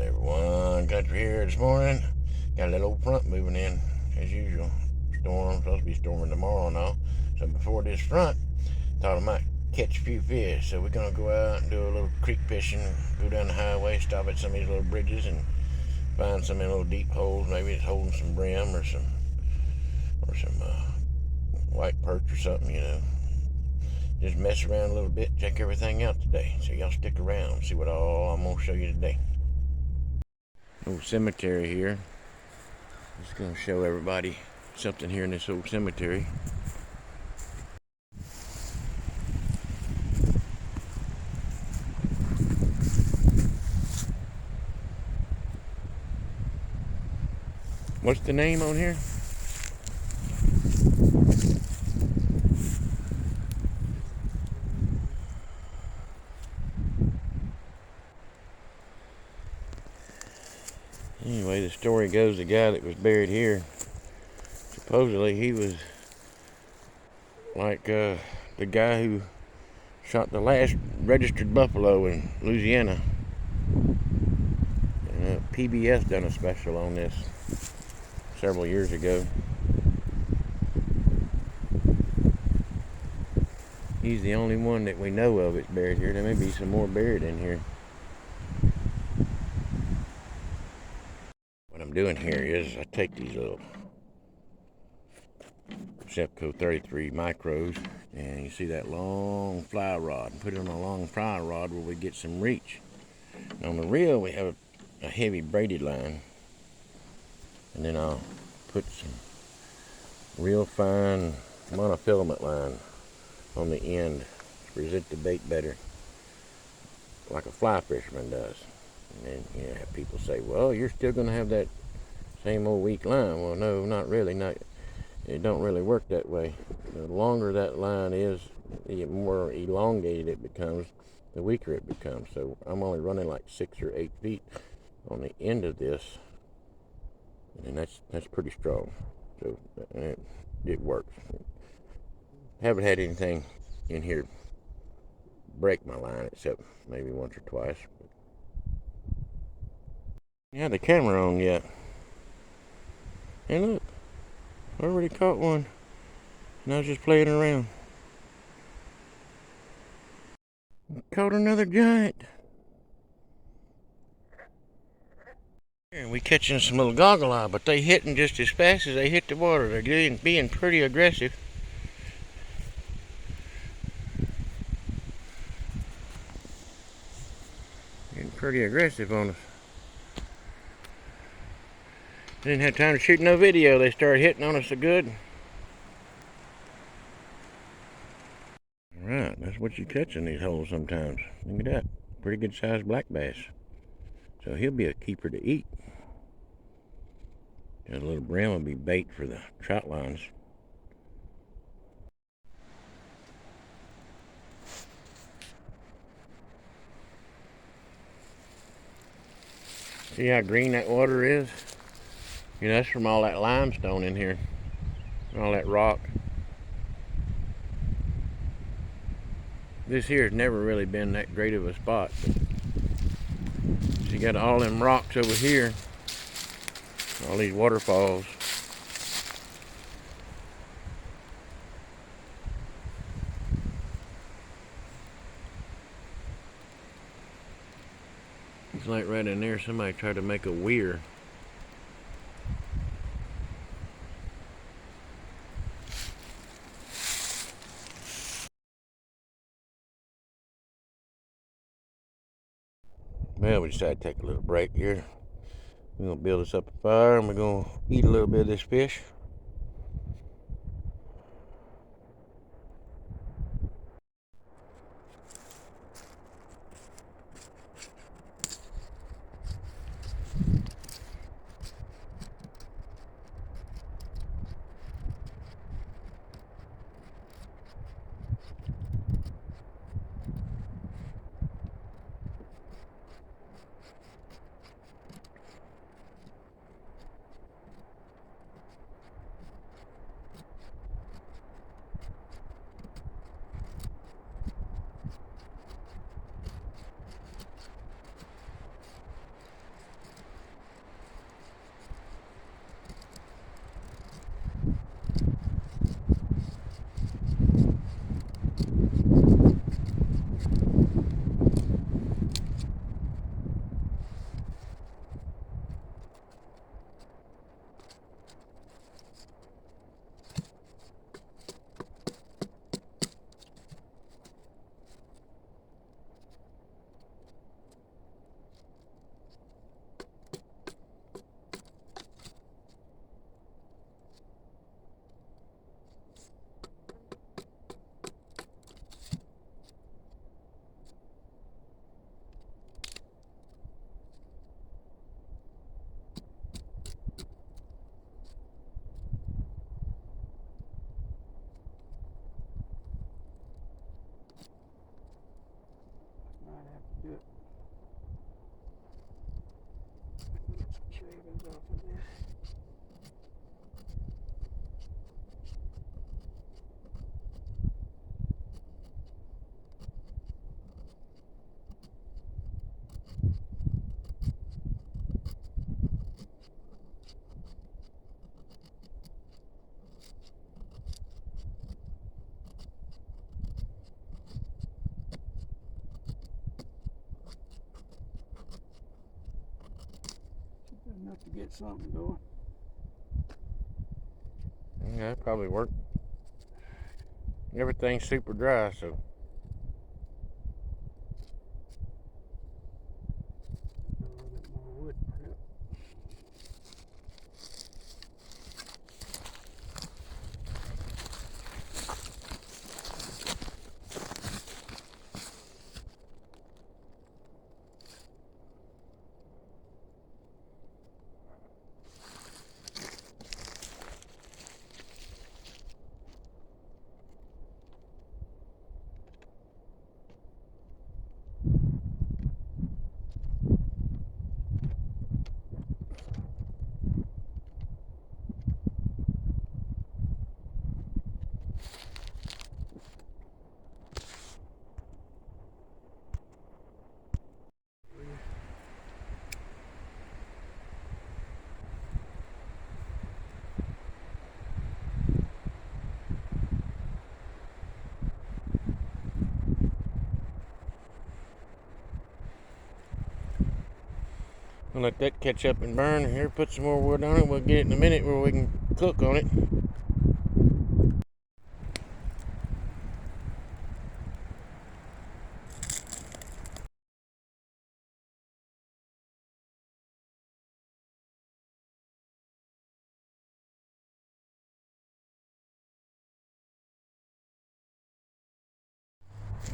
Everyone, country here this morning. Got a little old front moving in, as usual. Storm, supposed to be storming tomorrow and all. So before this front, thought I might catch a few fish. So we're gonna go out and do a little creek fishing, go down the highway, stop at some of these little bridges and find some of these little deep holes. Maybe it's holding some brim or some white perch or something, Just mess around a little bit, check everything out today. So y'all stick around, see what all I'm gonna show you today. Old cemetery here. Just gonna show everybody something here in this old cemetery. What's the name on here? Anyway, the story goes the guy that was buried here, supposedly he was like the guy who shot the last registered buffalo in Louisiana. PBS done a special on this several years ago. He's the only one that we know of that's buried here. There may be some more buried in here. What I'm doing here is I take these little Sepco 33 micros, and you see that long fly rod, and put it on a long fly rod where we get some reach. Now on the reel we have a heavy braided line, and then I'll put some real fine monofilament line on the end to present the bait better, like a fly fisherman does. And then have people say, well, you're still going to have that same old weak line. Well, no, not really. It don't really work that way. The longer that line is, the more elongated it becomes, the weaker it becomes. So I'm only running like 6 or 8 feet on the end of this, and that's pretty strong. So it works. Haven't had anything in here break my line except maybe once or twice. Yeah, the camera on yet. Hey, look, I already caught one, and I was just playing around. Caught another giant. And we catching some little goggle eye, but they hitting just as fast as they hit the water. They're being pretty aggressive. Getting pretty aggressive on us. Didn't have time to shoot no video. They started hitting on us so good. Alright, that's what you catch in these holes sometimes. Look at that. Pretty good sized black bass. So he'll be a keeper to eat. And a little brim will be bait for the trout lines. See how green that water is? That's from all that limestone in here. All that rock. This here has never really been that great of a spot. But you got all them rocks over here. All these waterfalls. It's like right in there somebody tried to make a weir. Well, we decided to take a little break here. We're going to build us up a fire and we're going to eat a little bit of this fish. goes off of this. Enough to get something going. Yeah, that probably worked. Everything's super dry, so. A little bit more wood prep. We'll let that catch up and burn. Here, put some more wood on it. We'll get it in a minute where we can cook on it.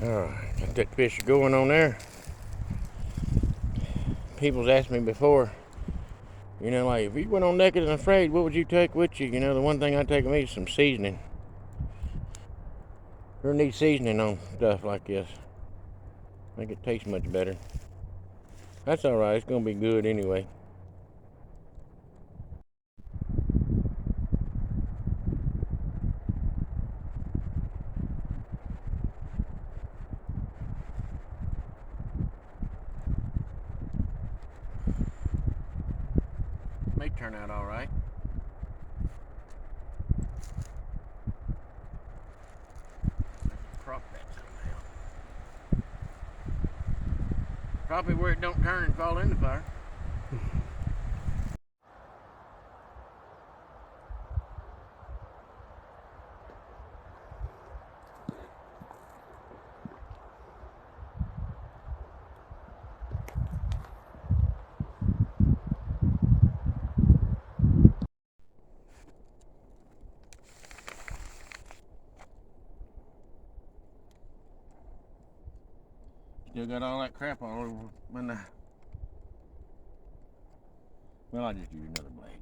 Alright, got that fish going on there. People's asked me before, you know, like, if you went on Naked and Afraid, what would you take with you? You know, the one thing I'd take with me is some seasoning. Sure need seasoning on stuff like this. Make it taste much better. That's alright, it's gonna be good anyway. May turn out alright. Crop that somehow. Probably where it don't turn and fall in the fire. Still got all that crap all over when the. Well, I'll just use another blade.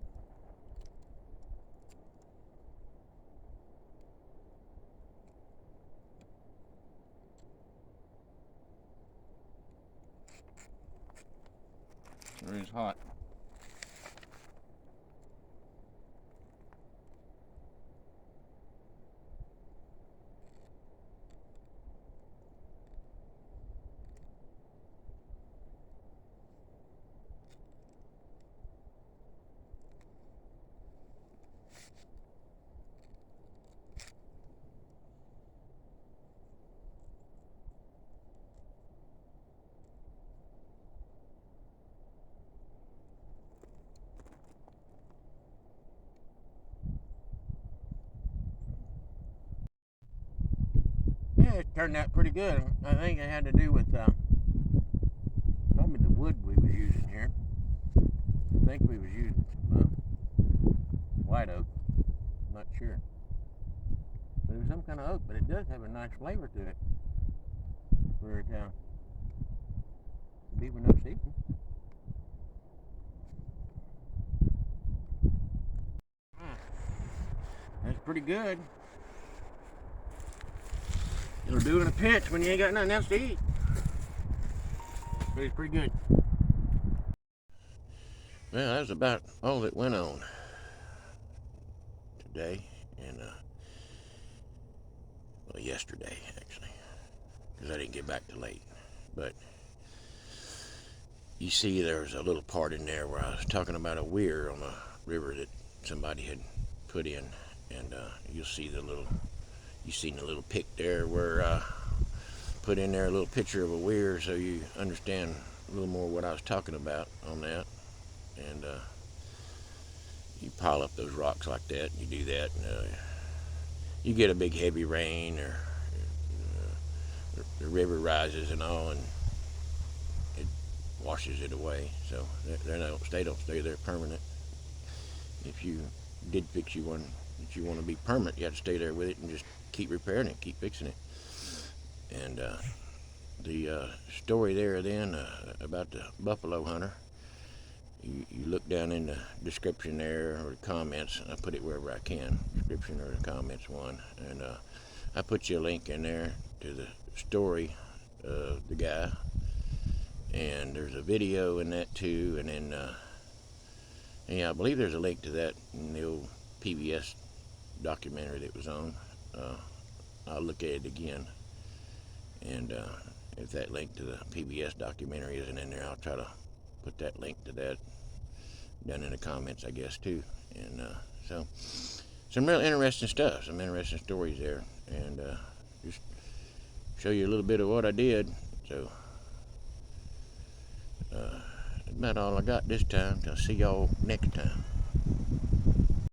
Sure is hot. Yeah, it turned out pretty good. I think it had to do with probably the wood we was using here. I think we was using some white oak. I'm not sure. But it was some kind of oak, but it does have a nice flavor to it. For it to be with no seasoning. That's pretty good. It'll do in a pinch when you ain't got nothing else to eat. But it's pretty good. Well, that was about all that went on today, and well, yesterday actually, because I didn't get back till late. But you see, there's a little part in there where I was talking about a weir on a river that somebody had put in, and you'll see you seen the little pic there where I put in there a little picture of a weir, so you understand a little more what I was talking about on that. And you pile up those rocks like that, and you do that, and you get a big heavy rain, or the river rises and all, and it washes it away. So they don't stay there permanent. If you did fix you one that you want to be permanent, you have to stay there with it and just keep repairing it, keep fixing it. And the story there then about the buffalo hunter, you look down in the description there, or the comments. I put it wherever I can, description or the comments one, and I put you a link in there to the story of the guy, and there's a video in that too, and then yeah, I believe there's a link to that in the old PBS documentary that was on. I'll look at it again, and if that link to the PBS documentary isn't in there, I'll try to put that link to that down in the comments, I guess, too. And so some real interesting stuff, some interesting stories there, and just show you a little bit of what I did. So that's about all I got this time. I'll see y'all next time.